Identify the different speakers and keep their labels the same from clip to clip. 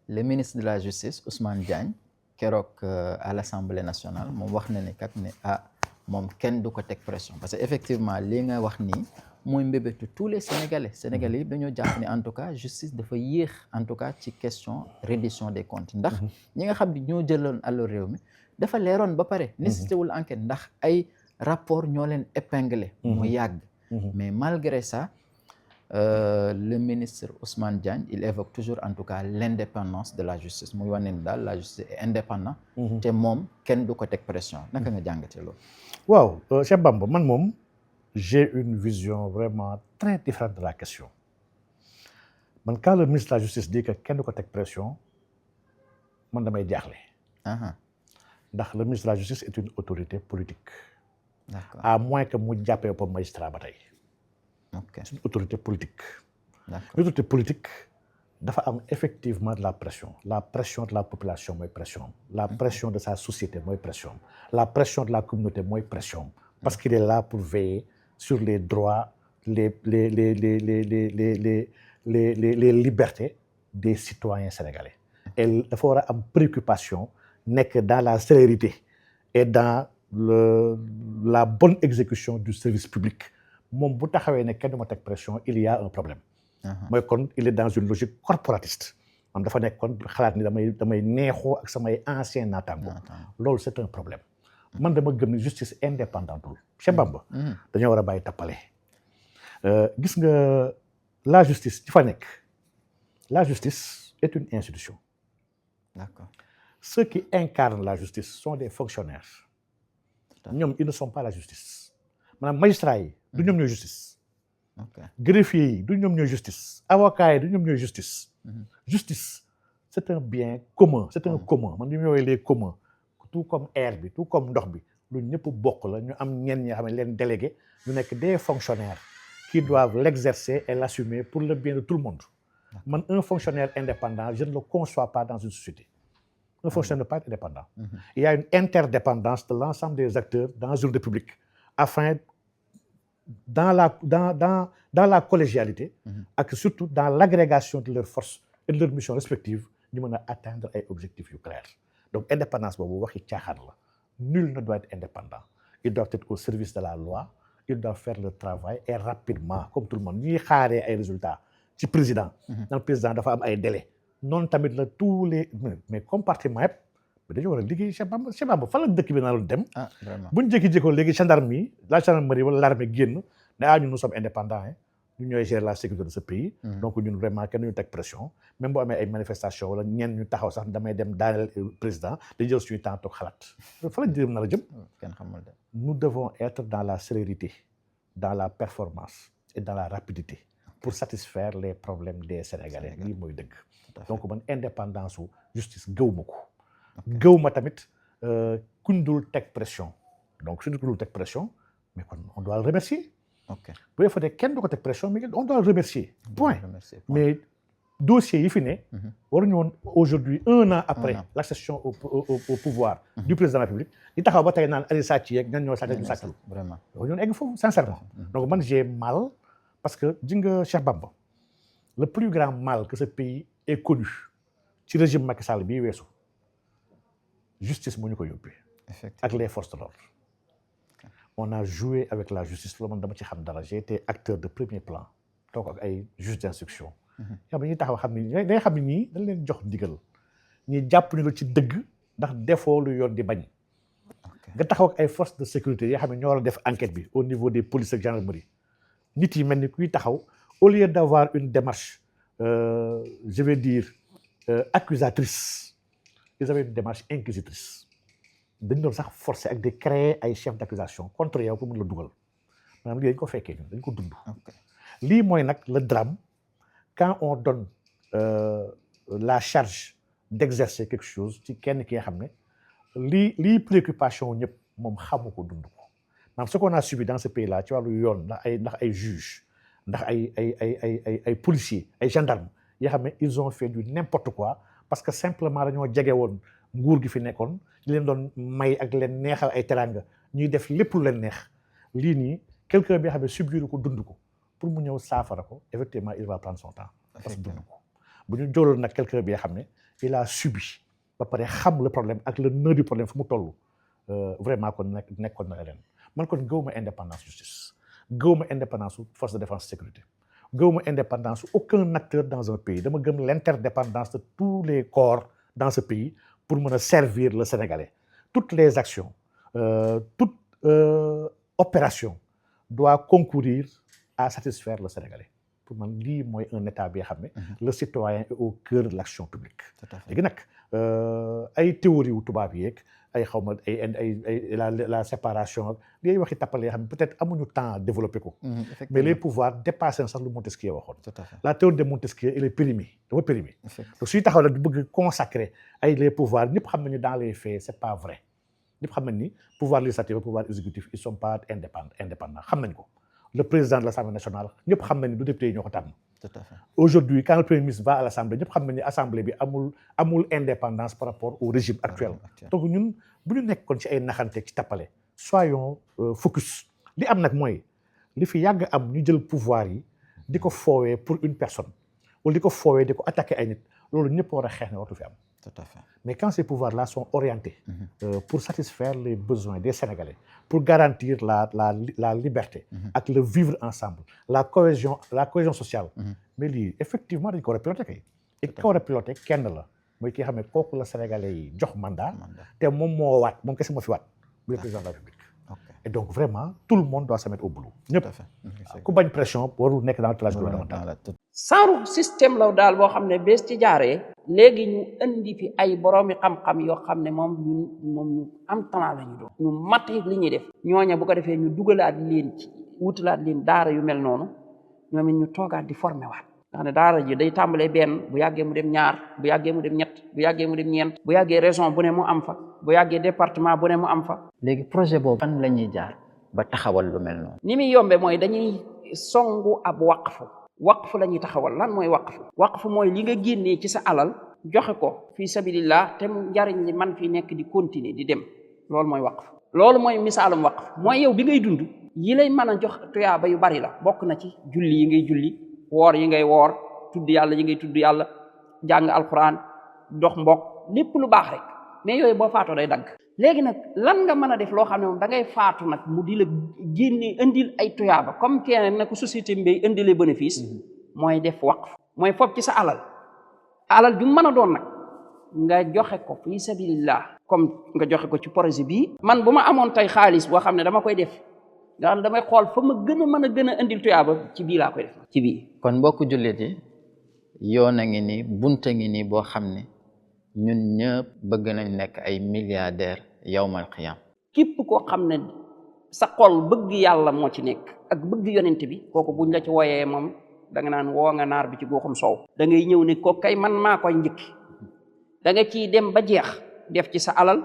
Speaker 1: le ministre de la justice Ousmane Diagne keroog à l'Assemblée nationale moom wax na ne kat ne moom kenn du ko teg pression parce que effectivement li nga wax nii mooy mbébétu tous les Sénégalais yi dañoo jàpp ne en tout cas justice dafa yéex en tout cas ci question reddition des comptes ndax ñi nga xam ne ñoo jëloon àllu réew mi dafa leeroon ba pare nécessité wul enquête ndax ay rapport ñoo leen épinglé mu yàgg mais malgré ça le ministre Ousmane Diagne il évoque toujours en tout cas l'indépendance de la justice muy wane ni daal la justice est indépendante te moom kenn du ko teg pression naka nga jàngatee loolu
Speaker 2: waaw Cheikh Bamba man moom j'ai une vision vraiment très différente de la question man quand le ministre de la justice dit que kenn du ko teg pression man damay jaaxle ndax le ministre de la justice est une autorité politique
Speaker 1: d'accord
Speaker 2: à moins que mu jàppee ba magistrat ba tey c'est une autorité politique l'autorité politique dafa am effectivement de la pression de la population mooy pression la pression de sa société mooy pression la pression de la communauté mooy pression parce qu'il est là pour veiller sur les droits les libertés des citoyens sénégalais et dafa war a am préoccupation nekk dans la célérité et dans la bonne exécution du service public moom bu taxawee ne kenn du ma teg pression il y a un problème mooy kon il est dans une logique corporatiste am dafa nekk kon xalaat ni damay neexoo ak samay ancien naataango loolu c'est un problème man dama gëm ni justice indépendantul Cheikh Bamba dañoo war a bàyyi tappale gis nga la justice ci fa nekk la justice est une institution
Speaker 1: d'accord
Speaker 2: ceux qui incarnent la justice sont des fonctionnaires ñoom ils ne sont pas la justice maanaam magistrats yi du ñoom ñooy justice greffiers yi du ñoom ñooy justice avocats yi du ñoom ñooy justice justice c'est un bien commun c'est un commun man li ñu woowee les communs tout comme air bi tout comme ndox bi lu ñëpp bokk la ñu am ñenn ñi xam ne leen délégué ñu nekk des fonctionnaires qui doivent l'exercer et l'assumer pour le bien de tout le monde man un fonctionnaire indépendant je ne le conçois pas dans une société un fonctionnaire ne peut pas être indépendant il y a une interdépendance de l'ensemble des acteurs dans une république afin dans la collégialité ak surtout dans l'agrégation de leurs forces et de leurs missions respectives ñu mën a atteindre ay objectifs yu clairs donc indépendance boobu waxi caaxaan la nul ne doit être indépendant ils doivent être au service de la loi ils doivent faire le travail et rapidement comme tout le monde ñuy xaaree ay résultats ci président dans le président dafa am ay délais noonu tamit la tous les mais compartiment yëpp dañu war a liggéey Cheikh Bamba fan la dëkk bi naa doon dem bu ñu jékki-jékkoon léegi gendarmerie la gendarmerie wala l'armée génn ne ñun nous sommes indépendants ñu ñooy gérer la sécurité de ce pays donc ñun vraiment kenn ñu teg pression même boo amee ay manifestations wala ñenn ñu taxaw sax damay dem daaneel président dañu jël suñu temps toog xalaat fan la jëm na la jëm nous devons être dans la célérité dans la performance et dans la rapidité pour satisfaire les problèmes des Sénégalais lii mooy dëgg donc man indépendance su justice gëw ma ko gëw ma tamit kuñ dul teg pression donc suñu dul teg pression mais kon on doit le remercier bu dee fa ne kenn du ko teg pression mais on doit le remercier point mais dossier yi fi ne waruñu woon aujourd'hui 1 an après l'accession au pouvoir du président de la République di taxaw ba tey naan ali sàcc yeeg ñan ñoo sàcc ñu sàccul
Speaker 1: vraiment
Speaker 2: waruñu woon egg foofu sincèrement donc man j'ai mal parce que ji nga Cheikh Bamba le plus grand mal que ce pays ait connu ci régime Macky Sall bii weesu justice moo ñu ko yóbbee ak les forces de l'ordre on a joué avec la justice loolu man dama ci xam dara j'ai été acteur de premier plan toog ak ay juges d'instruction xam ne ñuy taxaw xam ni day xam ne ñii dañ leen jox ndigal ñi jàpp ñu la ci dëgg ndax defoo lu yoon di bañ nga taxaw ak ay forces de sécurité yoo xam ne ñoo war a def enquête bi au niveau des polices ak gendarmerie nit yi mel ni kuy taxaw au lieu d'avoir une démarche je vais dire accusatrice ils avaient une démarche inquisitrice dañ doon sax forcer ak de créer ay chefs d'accusation contre yow pour mën la dugal maanaam lii dañ ko fekkee ñun dañ ko dund lii mooy nag le drame quand on donne la charge d'exercer quelque chose ci kenn ki nga xam ne lii préoccupation ñëpp moom xamu ko dund ko maanaam ce qu'on a subi dans ce pays là ci wàllu yoon ndax ay juges ndax ay policiers ay gendarmes yoo xam ne ils ont fait du n'importe quoi parce que simplement dañoo jege woon nguur gi fi nekkoon ñu leen doon may ak leen neexal ay teranga ñuy def lépp lu leen neex lii nii quelqu'un bi nga xam ne subir ko dund ko pour mu ñëw saafara ko effectivement il va prendre son temps parce que dund ko bu ñu jëloon nag quelqu'un bi nga xam ne il a subi ba pare xam le problème ak le nœud du problème fu mu toll vraiment kon nekkoon na leen man kon gëwuma indépendance justice gëwuma indépendance su force de défense sécurité gëwuma indépendance su aucun acteur dans un pays dama gëm l'interdépendance de tous les corps dans ce pays pour mën a servir le Sénégalais toutes les actions toute opération doit concourir à satisfaire le Sénégalais pour man lii mooy un état bi nga xam ne le citoyen est au cœur de l'action publique léegi nag ay théorie wu tubaab yeeg ay xaw ma ay la séparation li ay waxi tappale yoo xam ne peut-être amuñu temps à développer ko mais les pouvoirs dépassé na sax lu Montesquieu waxoon la théorie de Montesquieu elle est périmée dafa périmée donc suy taxaw la di bëgg consacrer ay les pouvoirs ñëpp xam nañu dans les faits c'est pas vrai ñëpp xam nañ ni pouvoir législatif et pouvoir exécutif ils sont pas indépendants xam nañ ko le président de l'Assemblée nationale ñëpp xam nañ ni du député yi ñoo ko tànn aujourd'hui quand le premier ministre va à l'Assemblée ñëpp xam nañ ni assemblée bi amul indépendance par rapport au régime actuel donc ñun bu ñu nekk kon ci ay naxante ci tappale soyons focus li am nag mooy li fi yàgg am ñu jël pouvoir yi di ko foowee pour une personne wala di ko foowee di ko attaquer ay nit loolu ñëpp war a xeex ne wartu fi am tout à fait mais quand ces pouvoirs-là sont orientés pour satisfaire les besoins des Sénégalais pour garantir la liberté ak le vivre ensemble la cohésion sociale mais lii effectivement dañ ko war a piloter kay et ki ko war a piloter kenn la mooy ki nga xam ne kooku la Sénégalais yi jox mandat te moom moo waat moom kese moo fi waat bu président de la République et donc vraiment tout le monde doit se mettre au boulot ñëpp ku bañ pression warul nekk dans le village gouvernemental
Speaker 3: saaru système la daal boo xam ne bés ci jaaree léegi ñu indi fi ay boroomi xam-xam yoo xam ne moom ñu am talent la ñu doon ñu mat li ñuy def ñooña bu ko defee ñu dugalaat leen ci wutalaat leen daara yu mel noonu ñoom it ñu toogaat di formé waat nga xam ne daara ji day tàmbalee benn bu yàggee mu dem ñaar bu yàggee mu dem ñett bu yàggee mu dem ñeent bu yàggee région bu ne mu am fa bu yàggee département bu ne mu am fa
Speaker 1: léegi projet boobu fan la ñuy jaar ba taxawal lu mel noonu
Speaker 3: ni muy yombe mooy dañuy songu ab waqfu la ñuy taxawal lan mooy waqfu mooy li nga génnee ci sa alal joxe ko fii sabilillah te mu njariñ li man fii nekk di continuer di dem loolu mooy waqf loolu mooy misaalum waqf mooy yow bi ngay dund yi lay mën a jox tuyaaba yu bari la bokk na ci julli yi ngay julli woor yi ngay woor tudd yàlla yi ngay tudd yàlla jàng alquran dox mbokk lépp lu baax rek mais yooyu boo faatoo day dagg léegi nag lan nga mën a def loo xam ne moom da ngay faatu nag mu di la génne indil ay tuyaaba comme keneen na ko société mbay indile bénéfice mooy def waqf mooy fopp ci sa alal ju mën a doon nag nga joxe ko fi sabilillah comme nga joxe ko ci projet bii man bu ma amoon tey xaalis boo xam ne dama koy def nga xam ne damay xool fa ma gën a indil tuyaaba ci bii laa koy def ci bii
Speaker 1: kon mbokku jullit yi yoon a ngi nii bunta ngi nii boo xam ne ñun ñëpp bëgg nañ nekk ay milliardaires yawmal qiyam
Speaker 3: képp koo xam ne sa xol bëgg yàlla moo ci nekk ak bëgg yonent bi kooku buñ la ci wooyee moom da nga naan woo nga naar bi ci goxum soow da ngay ñëw ne ko kay man maa koy njëkki da nga ciy dem ba jeex def ci sa alal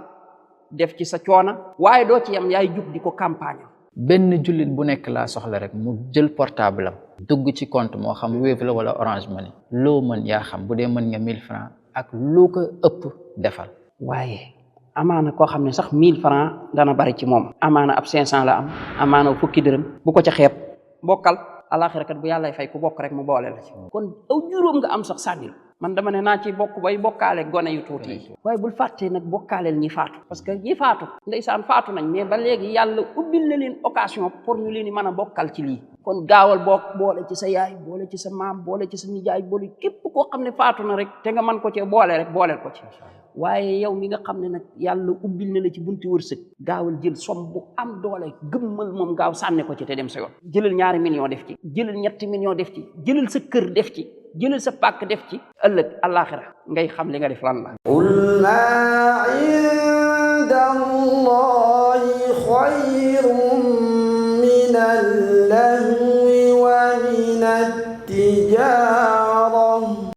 Speaker 3: def ci sa coona waaye doo ci yam yaay jug di ko campagne
Speaker 1: benn jullit bu nekk laa soxla rek mu jël portable am dugg ci compte moo xam Wave la wala Orange Money loo mën yaa xam bu dee mën nga 1000 francs ak loo ko ëpp defal
Speaker 3: waaye amaana koo xam ne sax 1000 francs dana bari ci moom amaana ab 500 la am amaana fukki dërëm bu ko ca xeeb bokkal alaxira kat bu yàllay fay ku bokk rek mu boole la ci kon aw juróom nga am sax sànnil man dama ne naa ci bokk bay bokkaale gone yu tuuti yi waaye bul fàttee nag bokkaaleel ñi faatu parce que ñi faatu ndeysaan faatu nañ mais ba léegi yàlla ubbil na leen occasion pour ñu leen di mën a bokkal ci lii kon gaawal boole ci sa yaay boole ci sa maam boole ci sa nijaay boole képp koo xam ne faatu na rek te nga mën ko ci boole rek booleel ko ci waaye yow mi nga xam ne nag yàlla ubbil na la ci bunti wërsëg gaawal jël som bu am doole gëmmal moom gaaw sànni ko ci te dem sa yoon jëlal 2 millions def ci jëlal 3 millions def ci jëlal sa kër def ci jëlal sa pàkk def ci ëllëg àllaaxira ngay xam li nga def lan la
Speaker 4: qul maa inda allahi xayrun min